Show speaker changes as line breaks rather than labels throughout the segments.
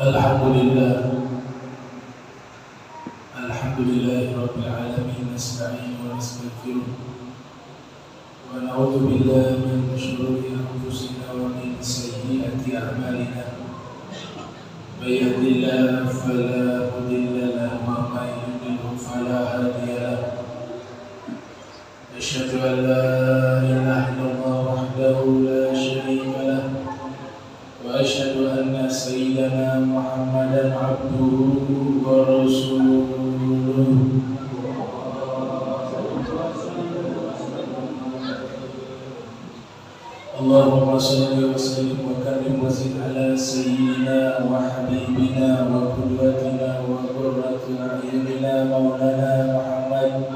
Alhamdulillah, alhamdulillahi rabbil alamin, nasta'inu wa nastaghfiruh wa na'udzu billahi min shururi anfusina wa min sayyiati a'malina. May yahdihillahu fala mudilla lahu wa may yudlil fala hadiya lahu. Asyhadu an la ilaha illallah wahdahu la syarika lahu wa asyhadu anna sayyidana Muhammadan abduhu wa rasuluh. Allahumma shalli wa sallim wa karim wa zid ala sayyidina wa habibina wa qudwatina wa qurrati a'yunina maulana Muhammad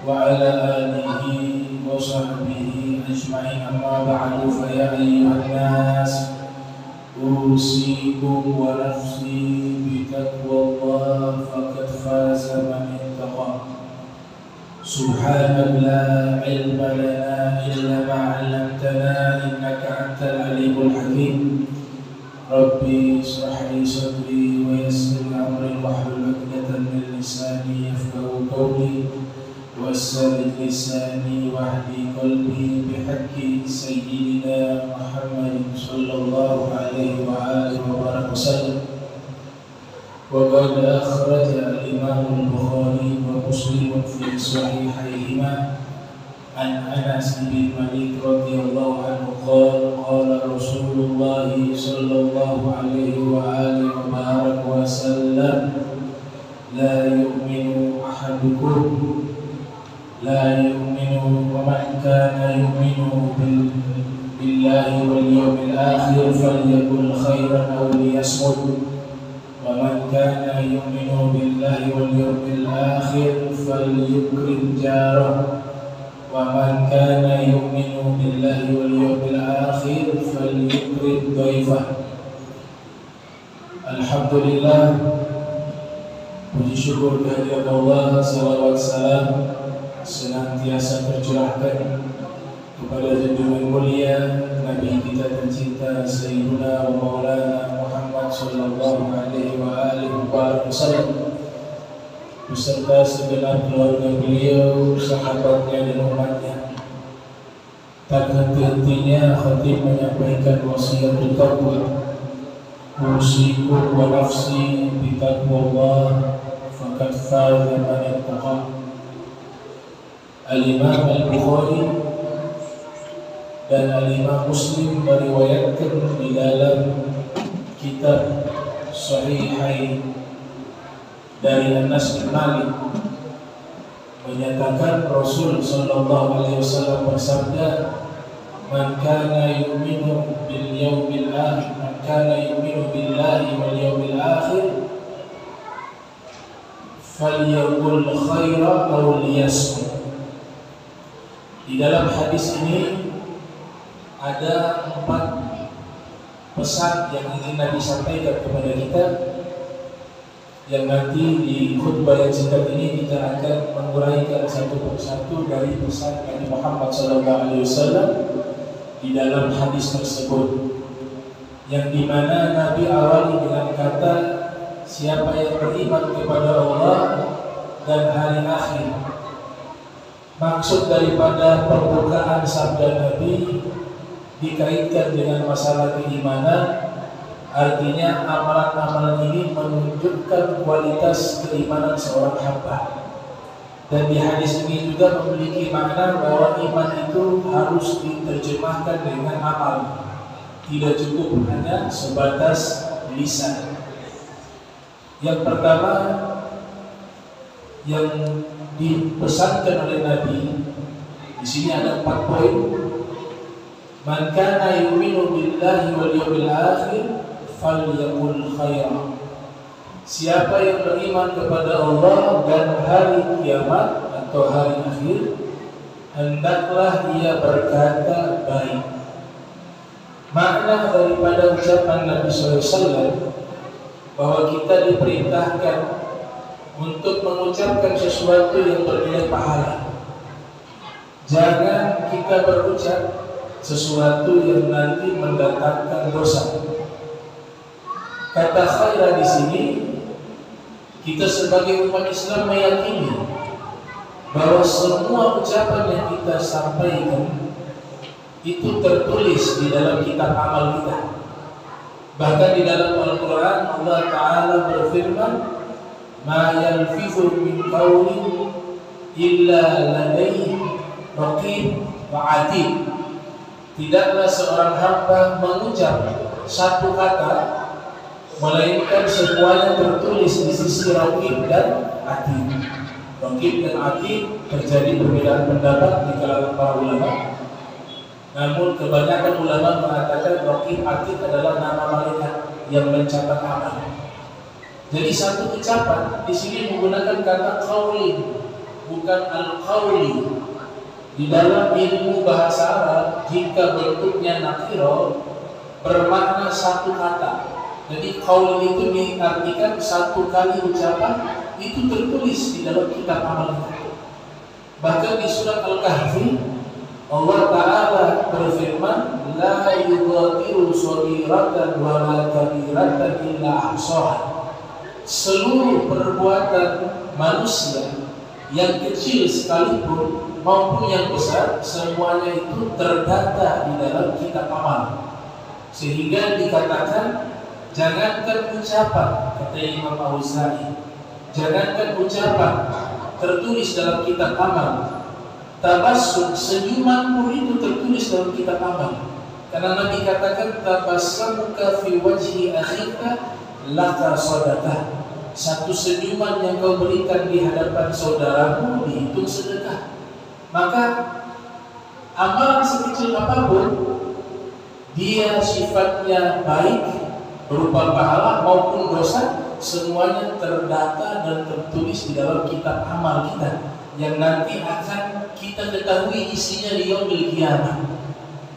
wa ala alihi wa sahbihi ajma'in. Amma ba'du, fa ya ayyuhan nas usikum wa nafsi bitaqwallah faqad faza man ittaqa. Subhanaka la ilma lana illa ma 'allamtana innaka antal alimul hakim. Rabbi ishrah li sadri wa yassir li amri wahlul 'uqdatam min lisani yafqahu qawli wassir lisani wahdi qalbi bihaqqi sayyidina Muhammad sallallahu alaihi wa alihi wa sallam. وقد أخرج الإمام البخاري ومسلم في صحيحيهما عن أنس بن مالك رضي الله عنه قال قال رسول الله صلى الله عليه وآله وسلم لا يؤمن أحدكم ومن كان يؤمن بالله واليوم الآخر فليقل خيرا أو ليصمت ومن كان يؤمن بالله واليوم الآخر فليكرم جاره ومن كان يؤمن بالله واليوم الآخر فليكرم ضيفه. Alhamdulillah, puji syukur kehadirat Allah, salawat salam senantiasa tercurahkan kepada junjungan mulia Nabi kita tercinta Sayyiduna wa Maulana Muhammad sallallahu alaihi wa alihi wasallam beserta segenap keluarga beliau, sahabatnya dan umatnya. Tak henti-hentinya khatib menyampaikan wasiat taqwa. Usikum wa nafsi bitaqwallah faqad faza man ittaqa. Al-Imam Al-Bukhari dan Al-Imam Muslim meriwayatkan di dalam kitab Sahihain dari Anas bin Malik menyatakan Rasul sallallahu alaihi wasallam bersabda, "Man kana yu'minu bil yawmil akhir, man kana yu'minu billahi wal yawmil akhir, falyaqul khairan aw liyasmut." Di dalam hadis ini ada 4 pesan yang ingin Nabi sampaikan kepada kita, yang nanti di khutbah yang singkat ini kita akan menguraikan satu persatu dari pesan Nabi Muhammad SAW di dalam hadis tersebut, yang dimana Nabi awali dengan kata siapa yang beriman kepada Allah dan hari akhir. Maksud daripada pembukaan sabda Nabi dikaitkan dengan masalah keimanan, artinya amalan-amalan ini menunjukkan kualitas keimanan seorang hamba. Dan di hadis ini juga memiliki makna bahwa iman itu harus diterjemahkan dengan amal, tidak cukup hanya sebatas lisan. Yang pertama yang dipesankan oleh Nabi di sini ada 4 poin. Man kana yu'minu billahi wal yawmil akhir falyaqul khairan. Siapa yang beriman kepada Allah dan hari kiamat atau hari akhir, hendaklah ia berkata baik. Makna daripada ucapan Nabi SAW bahwa kita diperintahkan untuk mengucapkan sesuatu yang bernilai pahala. Jangan kita berucap sesuatu yang nanti mendatangkan dosa. Kata khaira di sini, kita sebagai umat Islam meyakini bahwa semua ucapan yang kita sampaikan itu tertulis di dalam kitab amal kita. Bahkan di dalam Al-Quran Allah Ta'ala berfirman, "Ma yalfidhu min qawlin illa ladaihi raqib wa atid." Tidaklah seorang hamba mengucap satu kata melainkan semuanya tertulis di sisi Raqib dan Atid. Raqib dan Atid terjadi perbedaan pendapat di kalangan para ulama. Namun kebanyakan ulama mengatakan Raqib Atid adalah nama malaikat yang mencatat amal. Jadi satu ucapan di sini menggunakan kata qaulin, bukan al-qauli. Di dalam ilmu bahasa Arab, jika bentuknya nakiro bermakna satu kata. Jadi qaul itu diartikan satu kali ucapan, itu tertulis di dalam kitab amal kita. Bahkan di surat Al-Kahfi Allah Ta'ala berfirman, "La yughadiru shaghiratan wa la kabiratan illa ahsaha." Seluruh perbuatan manusia yang kecil sekalipun maupun yang besar, semuanya itu terdata di dalam kitab amal. Sehingga dikatakan, jangankan ucapan, kata Imam Auza'i, jangankan ucapan tertulis dalam kitab amal, tabassum, senyuman pun itu tertulis dalam kitab amal. Karena Nabi katakan, tabassamuka fi wajhi akhika laka sadaqah. Satu senyuman yang kau berikan di hadapan saudaramu dihitung sedekah. Maka amalan sekecil apapun, dia sifatnya baik berupa pahala maupun dosa, semuanya terdata dan tertulis di dalam kitab amal kita yang nanti akan kita ketahui isinya di yaumil qiyamah.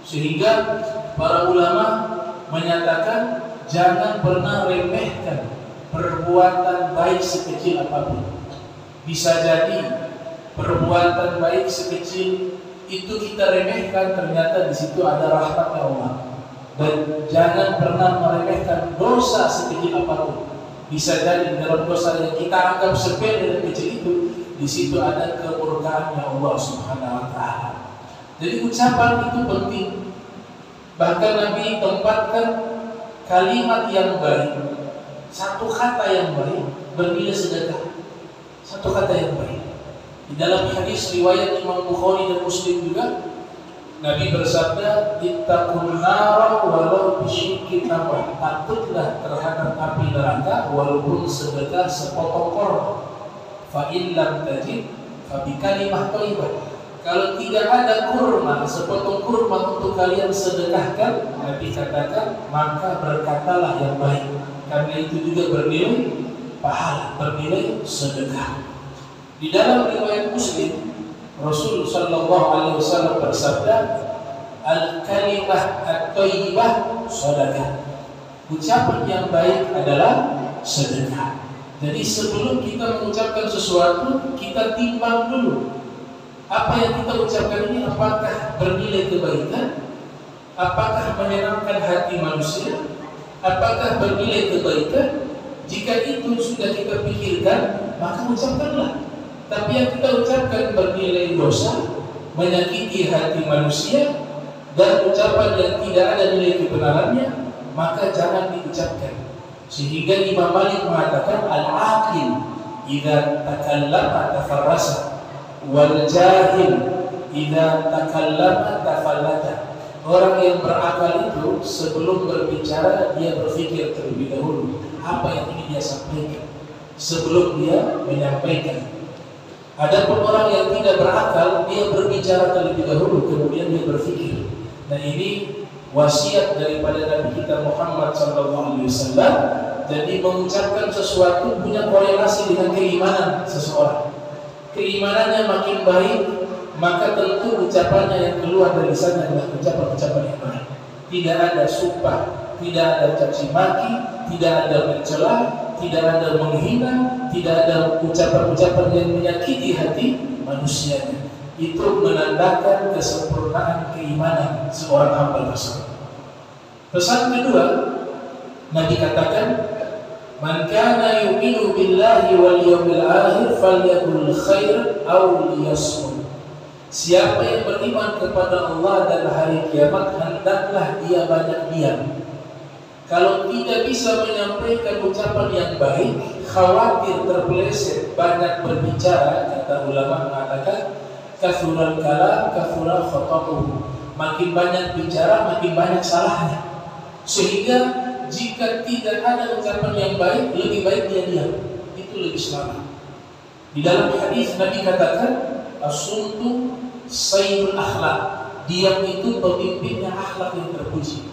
Sehingga para ulama menyatakan jangan pernah remehkan perbuatan baik sekecil apapun. Bisa jadi perbuatan baik sekecil itu kita remehkan, ternyata di situ ada rahmatnya Allah. Dan jangan pernah meremehkan dosa sekecil apapun. Bisa jadi dalam dosa yang kita anggap sepele dan kecil itu, di situ ada kemurkaannya Allah Subhanahu wa Ta'ala. Jadi ucapan itu penting. Bahkan Nabi tempatkan kalimat yang baik, satu kata yang baik bernilai sedekah. Satu kata yang baik. Di dalam hadis riwayat Imam Bukhari dan Muslim juga, Nabi bersabda, "Ittaqun nara walau bisyikki tamrah." Takutlah terhadap api neraka walaupun sedekah sepotong korma. Fa in lam tajid fa bi kalimah thayyibah. Kalau tidak ada kurma, sepotong kurma untuk kalian sedekahkan, Nabi katakan, maka berkatalah yang baik. Karena itu juga bernilai pahala, bernilai sedekah. Di dalam riwayat Muslim, Rasul sallallahu alaihi wasallam bersabda, "Al-kalimah at-thayyibah sedekah." Ucapan yang baik adalah sedekah. Jadi sebelum kita mengucapkan sesuatu, kita timbang dulu. Apa yang kita ucapkan ini apakah bernilai kebaikan? Apakah menyenangkan hati manusia? Apakah bernilai kebaikan? Jika itu sudah kita pikirkan, maka ucapkanlah. Tapi yang kita ucapkan bernilai dosa, menyakiti hati manusia, dan ucapan yang tidak ada nilai kebenarannya, maka jangan diucapkan. Sehingga Imam Malik mengatakan, al-aqil idza takallama tafarrasa, wal jahil idza takallama tafallata. Orang yang berakal itu sebelum berbicara dia berpikir terlebih dahulu apa yang ingin dia sampaikan sebelum dia menyampaikan. Adapun orang yang tidak berakal, dia berbicara terlebih dahulu kemudian dia berpikir. Nah, ini wasiat daripada Nabi kita Muhammad sallallahu alaihi wasallam. Jadi mengucapkan sesuatu punya korelasi dengan keimanan seseorang. Keimanannya makin baik, maka tentu ucapannya yang keluar dari lisannya adalah ucapan-ucapan yang baik. Tidak ada sumpah, tidak ada caci maki, tidak ada mencela, tidak ada menghina, tidak ada ucapan-ucapan yang menyakiti hati manusianya. itu menandakan kesempurnaan keimanan seorang hamba tersebut. Pesan kedua, Nabi katakan, "Man kana yu'minu billahi wal yawmil akhir falyaqul khairan aw liyasmut." Siapa yang beriman kepada Allah dan hari kiamat, hendaklah dia banyak diam. Kalau tidak bisa menyampaikan ucapan yang baik, khawatir terpeleset, banyak berbicara, kata ulama mengatakan, kathural kalam kathural khata'uhu. Makin banyak bicara, makin banyak salahnya. Sehingga jika tidak ada ucapan yang baik, lebih baik dia diam. Itu lebih selamat. Di dalam hadis Nabi katakan, as-sumtu sayyidul akhlak. Diam itu pemimpinnya akhlak yang terpuji.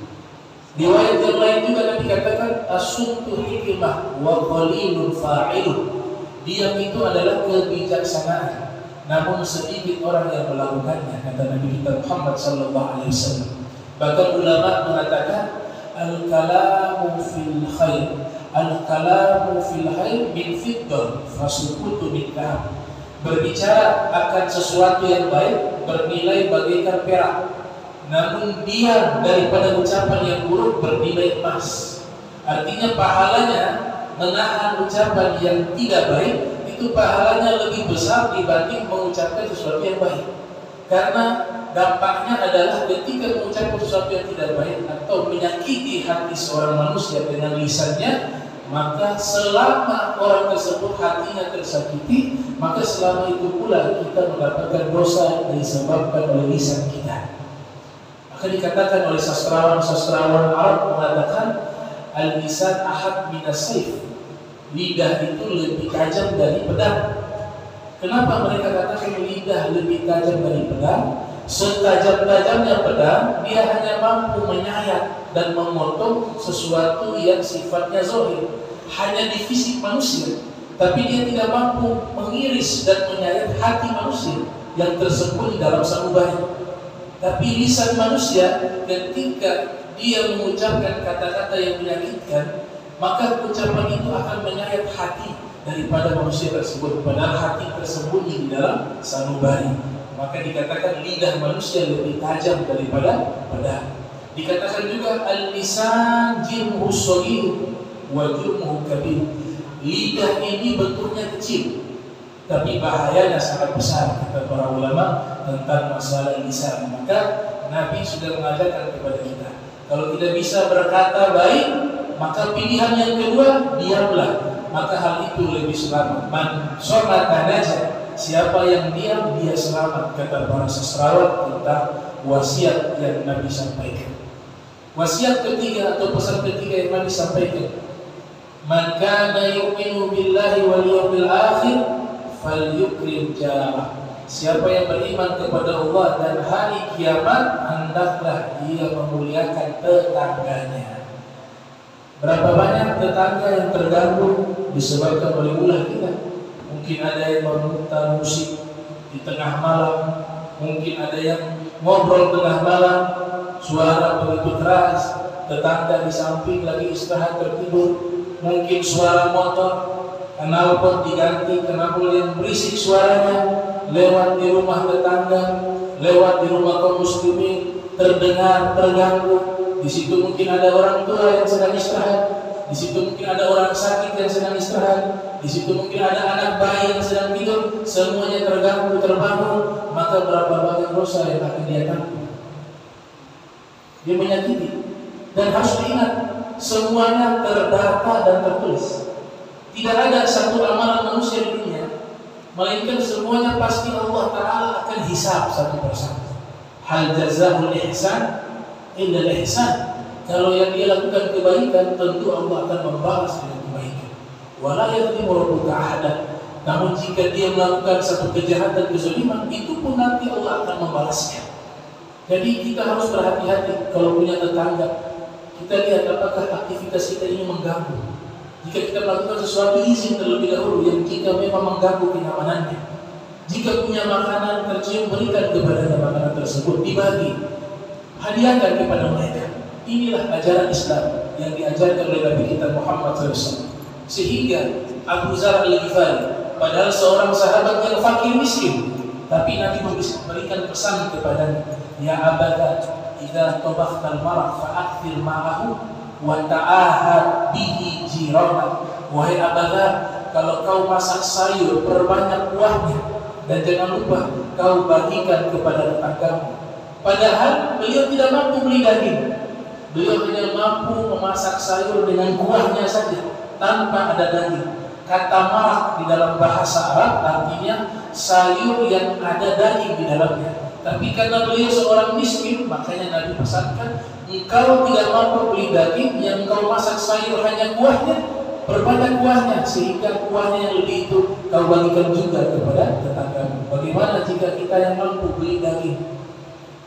Riwayat yang lain juga Nabi katakan, as-sumtu hikmah wa qalilun fa'ilun. Diam itu adalah kebijaksanaan, namun sedikit orang yang melakukannya, kata Nabi kita Muhammad sallallahu alaihi wasallam. Bahkan ulama mengatakan, al-kalamu fil khair, al-kalamu fil khair min fiddah fasukutu min dhahab. Berbicara akan sesuatu yang baik bernilai bagaikan perak, namun diam daripada ucapan yang buruk bernilai emas. Artinya pahalanya menahan ucapan yang tidak baik itu pahalanya lebih besar dibanding mengucapkan sesuatu yang baik. Karena dampaknya adalah ketika mengucapkan sesuatu yang tidak baik atau menyakiti hati seorang manusia dengan lisannya, maka selama orang tersebut hatinya tersakiti, maka selama itu pula kita mendapatkan dosa yang disebabkan oleh lisan kita. Maka dikatakan oleh sastrawan Arab mengatakan, al-lisan ahad minas sayf. Lidah itu lebih tajam dari pedang. Kenapa mereka katakan lidah lebih tajam dari pedang? Setajam-tajamnya pedang, dia hanya mampu menyayat dan memotong sesuatu yang sifatnya zahir, hanya di fisik manusia. Tapi dia tidak mampu mengiris dan menyayat hati manusia yang tersembunyi dalam sanubari. Tapi lisan manusia, ketika dia mengucapkan kata-kata yang menyakitkan, maka ucapan itu akan menyayat hati daripada manusia tersebut, padahal hati tersembunyi di dalam sanubari. Maka dikatakan lidah manusia lebih tajam daripada pedang. Dikatakan juga al-lisan jirmuhu shaghir wa jurmuhu kabir. Lidah ini bentuknya kecil, tapi bahayanya sangat besar, kata para ulama tentang masalah lisan. Maka Nabi sudah mengajarkan kepada kita, kalau tidak bisa berkata baik, maka pilihan yang kedua, diamlah. Maka hal itu lebih selamat. Man shomata naja. Siapa yang diam, dia selamat, kata para sastrawan tentang wasiat yang Nabi sampaikan. Wasiat ketiga atau pesan ketiga yang Nabi sampaikan, man kana yu'minu billahi wal yawmil akhir falyukrim jarah. Siapa yang beriman kepada Allah dan hari kiamat, hendaklah dia memuliakan tetangganya. Berapa banyak tetangga yang terganggu disebabkan oleh ulah kita. Mungkin ada yang memutar musik di tengah malam, mungkin ada yang ngobrol tengah malam, suara begitu keras, tetangga di samping lagi istirahat tertidur, mungkin suara motor, knalpot diganti, knalpot yang berisik suaranya, lewat di rumah tetangga, lewat di rumah kaum muslimin, terdengar, terganggu. Di situ mungkin ada orang tua yang sedang istirahat, di situ mungkin ada orang sakit yang sedang istirahat, di situ mungkin ada anak bayi yang sedang tidur, semuanya terganggu, terbangun, maka berapa banyak dosa yang akan dia tanggung. Dia menyakiti. Dan harus diingat, semuanya terdata dan tertulis. Tidak ada satu amalan manusia di dunia, melainkan semuanya pasti Allah Ta'ala akan hisab satu persatu. Hal jazaa'ul ihsan illa al-ihsan. Kalau yang dia lakukan kebaikan, tentu Allah akan membalas dengan kebaikan. Wala yadhlimu rabbuka ahadan. Namun jika dia melakukan satu kejahatan, kezaliman, itu pun nanti Allah akan membalasnya. Jadi kita harus berhati-hati kalau punya tetangga. Kita lihat apakah aktivitas kita ini mengganggu. Jika kita melakukan sesuatu, izin terlebih dahulu yang jika memang mengganggu kenyamanannya. Jika punya makanan tercium, berikan kepadanya makanan tersebut, dibagi, hadiahkan kepada mereka. Inilah ajaran Islam yang diajarkan oleh Nabi kita Muhammad SAW. Sehingga Abu Dzar Al-Ghifari, padahal seorang sahabat yang fakir miskin, Tapi Nabi memberikan pesan kepadanya, ya abada, idza tabakhtal maraq fa'akthir ma'ahu wa ta'ahad bihi jirana. Wahai abada, kalau kau masak sayur, perbanyak kuahnya, dan jangan lupa kau bagikan kepada tetanggamu. Padahal beliau tidak mampu beli daging. Beliau hanya mampu memasak sayur dengan kuahnya saja, tanpa ada daging. Kata maraq di dalam bahasa Arab artinya sayur yang ada daging di dalamnya. Tapi karena beliau seorang miskin, makanya Nabi pesankan, engkau tidak mampu beli daging, yang kau masak sayur hanya kuahnya, perbanyak kuahnya, sehingga kuahnya yang lebih itu kau bagikan juga kepada tetanggamu. Bagaimana jika kita yang mampu beli daging,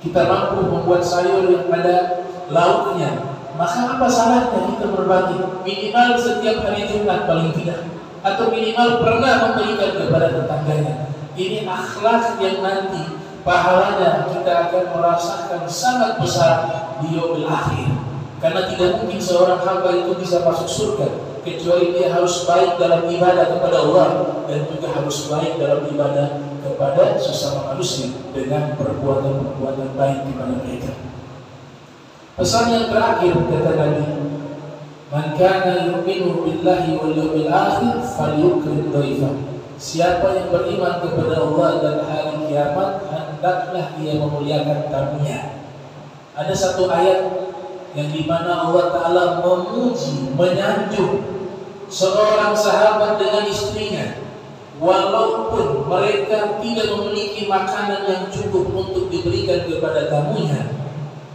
kita mampu membuat sayur yang ada lauknya, maka apa salahnya kita berbagi? Minimal setiap hari Jumat paling tidak, atau minimal pernah memberikan kepada tetangganya. Ini akhlak yang nanti pahalanya kita akan merasakan sangat besar di yaumil akhir. Karena tidak mungkin seorang hamba itu bisa masuk surga kecuali dia harus baik dalam ibadah kepada Allah dan juga harus baik dalam ibadah kepada sesama manusia dengan perbuatan-perbuatan baik kepada mereka. Pesan yang terakhir kata Nabi, man kana yu'minu billahi wal yawmil akhir falyukrim dhaifah. Siapa yang beriman kepada Allah dan hari kiamat, hendaklah dia memuliakan tamunya. Ada satu ayat yang dimana Allah Ta'ala memuji, menyanjung seorang sahabat dengan istrinya, walaupun mereka tidak memiliki makanan yang cukup untuk diberikan kepada tamunya,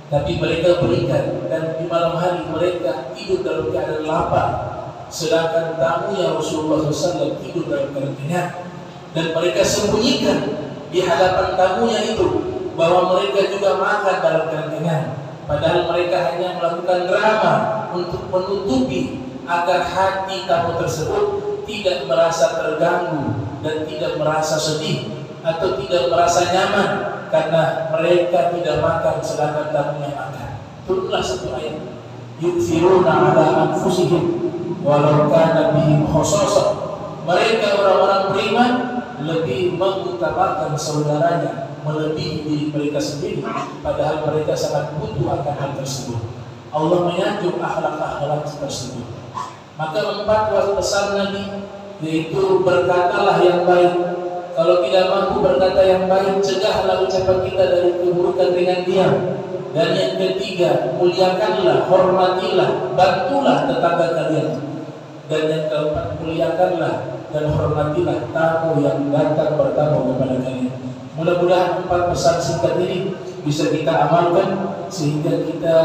tapi mereka berikan, dan di malam hari mereka tidur dalam keadaan lapar, sedangkan tamunya Rasulullah SAW tidur dalam keadaan kenyang, dan mereka sembunyikan di hadapan tamunya itu bahwa mereka juga makan dalam keadaan kenyang. Padahal mereka hanya melakukan drama untuk menutupi agar hati tamu tersebut tidak merasa terganggu dan tidak merasa sedih atau tidak merasa nyaman karena mereka tidak makan sedangkan tamunya makan. Turunlah satu ayat, yukfiruna ala anfusihim walau kana bihim khasasah. Mereka orang-orang beriman lebih mengutamakan saudaranya melebihi diri mereka sendiri, padahal mereka sangat butuh akan hal tersebut. Allah menyanjung akhlak-akhlak tersebut. Maka 4 pesan Nabi, yaitu berkatalah yang baik. Kalau tidak mampu berkata yang baik, cegahlah ucapan kita dari keburukan dengan diam. Dan yang ketiga, muliakanlah, hormatilah, bantulah tetangga kalian. Dan yang keempat, muliakanlah dan hormatilah tamu yang datang bertamu kepada kalian. Mudah-mudahan 4 pesan singkat ini bisa kita amalkan sehingga kita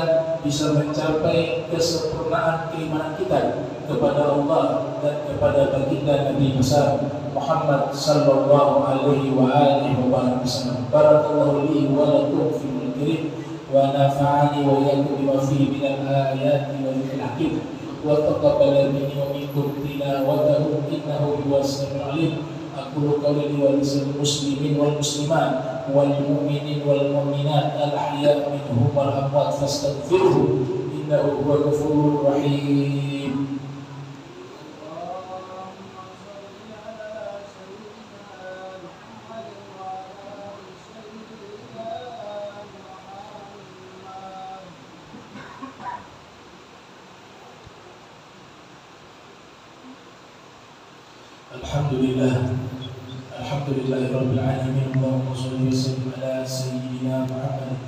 bisa mencapai kesempurnaan keimanan kita kepada Allah dan kepada baginda Nabi besar Muhammad sallallahu alaihi wa alihi wa sallam. Barakallahu li wa lakum fil kirim wa nafa'ani wa iyyakum bima fihi minal ayati wa dhikril hakim wa taqabbal minni wa minkum tilawatahu innahu huwas samiul alim. Aqulu qawli wa lisanil muslimin wal muslimat wal mu'minin wal mu'minat al ahya minhum wal amwat fastaghfiruhu innahu huwal ghafurur rahim. Alhamdulillah rabbil alamin. Allahumma shalli wa sallim ala sayyidina Muhammad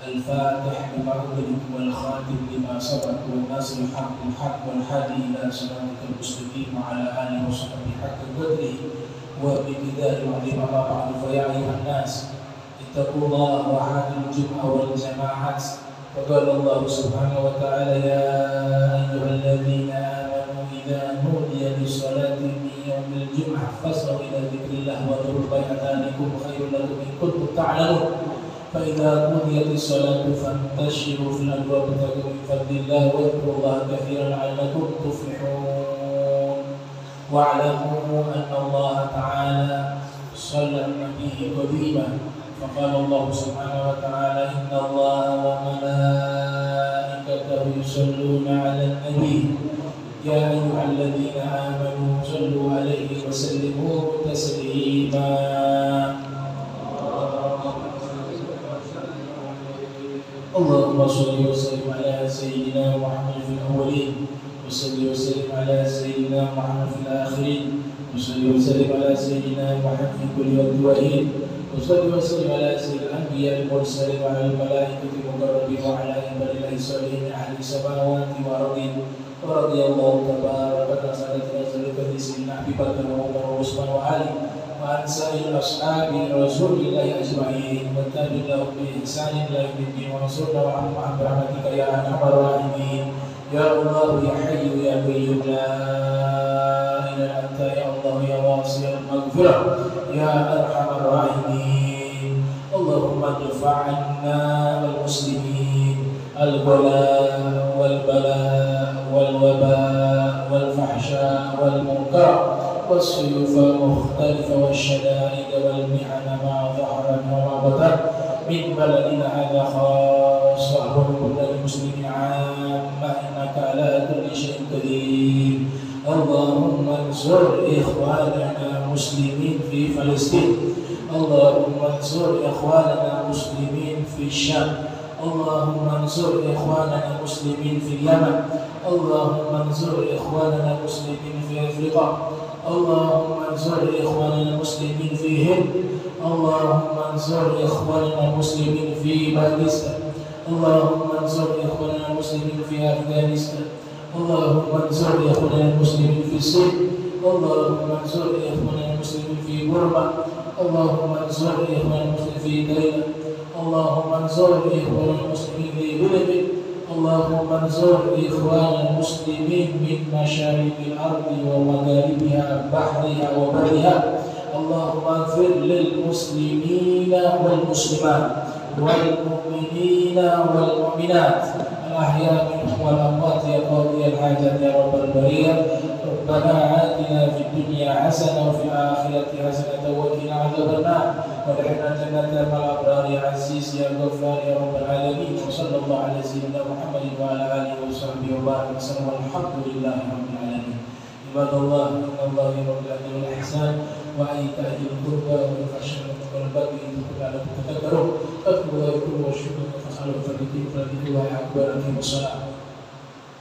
al-fatih lima ughliq wal khatim lima sabaq wal nasir al-haq bil haq wal hadi ila siratal mustaqim wa ala alihi wa sahbihi haqqa qadrihi wa biqadari wa lima ba'du. Fa ya ayyuhan nas ittaqullaha wa hadil jum'a wal jama'at. Faqala Allah subhanahu wa ta'ala ya ayyuhalladzina amanu idza nudiya lis-salati يوم الجمعة فاسعوا إلى ذكر الله وذروا البيع ذلكم خير لكم إن كنتم تعلمون فإذا قضيت الصلاة فانتشروا في الأرض وابتغوا من فضل الله واذكروا الله كثيرا لعلكم تفلحون واعلموا أن الله تعالى صلى النبي قديما فقال الله سبحانه وتعالى إن الله وملائكته يصلون على النبي يا أيها الذين آمنوا صلوا عليه وسلموا تسليما. اللهم صل وسلم على سيدنا محمد في الأولين وصل وسلم على سيدنا محمد في الآخرين وصل وسلم على سيدنا محمد في كل وقت وحين وصل وسلم على سيد الأنبياء المرسلين وعلى الملائكة المقربين وعلى عباد الله الصالحين أهل السماوات والأرضين ورضي الله تبارك وتعالى عن سيدنا أبي بكر وعمر وعثمان وعلي وعن سائر أصحاب رسول الله أجمعين والتابعين لهم بإحسان إلى يوم الدين وانصرنا وعلى برحمتك يا أرحم الراحمين يا الله يا حي يا قيوم لا إله إلا أنت يا الله يا واسع المغفرة يا أرحم الراحمين اللهم ادفع عنا المسلمين البلاء والبلاء والوباء والفحشاء والمنكر والسيوف المختلفة والشدائد والمحن ما ظهر وما بطن من بلدنا هذا خاصة ومن المسلمين عامة إنك على كل شيء قدير اللهم انصر إخواننا المسلمين في فلسطين اللهم انصر إخواننا المسلمين في الشام اللهم انصر إخواننا المسلمين في اليمن اللهم انصر إخواننا المسلمين في أفريقيا اللهم انصر إخواننا المسلمين في الهند اللهم انصر إخواننا المسلمين في باكستان اللهم انصر إخواننا المسلمين في أفغانستان اللهم انصر إخواننا المسلمين في الصين اللهم انصر إخواننا المسلمين في بورما اللهم انصر إخواننا المسلمين في تايلاند اللهم انصر إخواننا المسلمين في فلبين اللهم انصر إخواننا المسلمين من مشارق الأرض ومغاربها بحرها وبرها اللهم اغفر للمسلمين والمسلمات والمؤمنين والمؤمنات الأحياء منهم والأموات يا قاضي الحاجات يا رب البرية ربنا آتنا في الدنيا حسنة وفي الآخرة حسنة وقنا عذاب النار وادخلنا الجنة مع الأبرار يا عزيز يا غفار يا رب العالمين وصلى الله على سيدنا محمد وعلى آله وصحبه وبارك وسلم والحمد لله رب العالمين عباد الله إن الله يأمر بالعدل والإحسان وإيتاء ذي القربى والفحشاء والمنكر والبغي يعظكم لعلكم تذكرون فاذكروا الله يذكركم واشكروه فاسألوا فلذكر الله أكبر في الصلاة